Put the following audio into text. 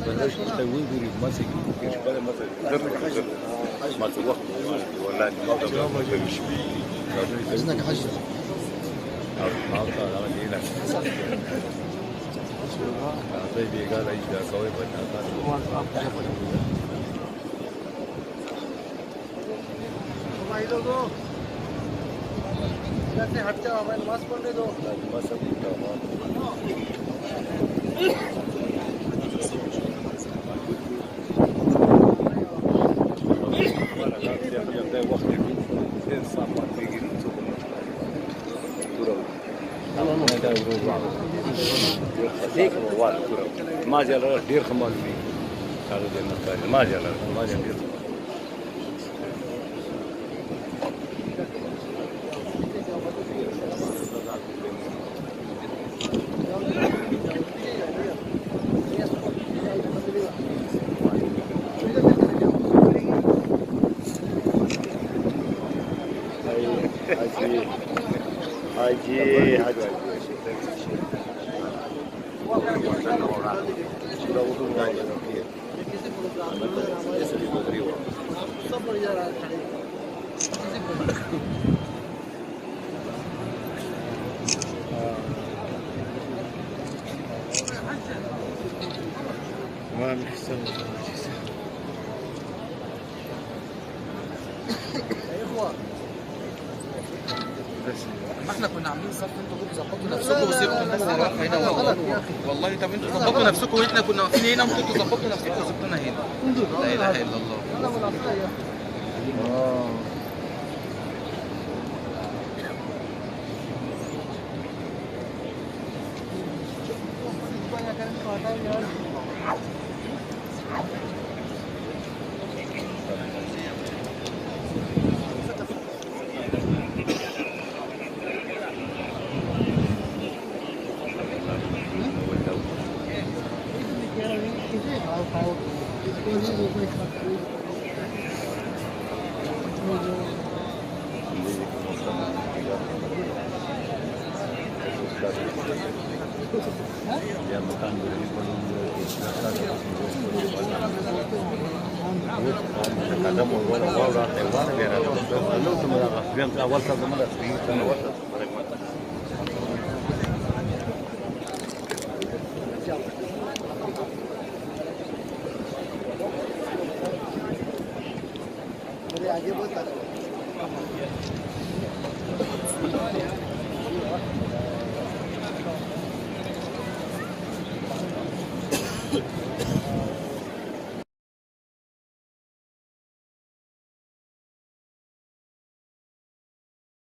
بلاش تسوي غير ماسك ايش بلا ماسك درك ما توقف ولا ما تمشي اذنك حاج على دينا طيب قال ايش قوي भाई लोगों इधर से हट जाओ हमें नमाज पढ़ने दो ما جاء دير خمال بي هذا ما جاء دير Haji ما احنا كنا عاملين صف، انتوا كنتوا ظبطوا نفسكم وسيبتوا الناس واقفه هنا والله. طب انتوا ظبطوا نفسكم واحنا كنا واقفين هنا وانتوا ظبطوا نفسكم وسبتونا هنا. لا اله الا الله. आगे बहुत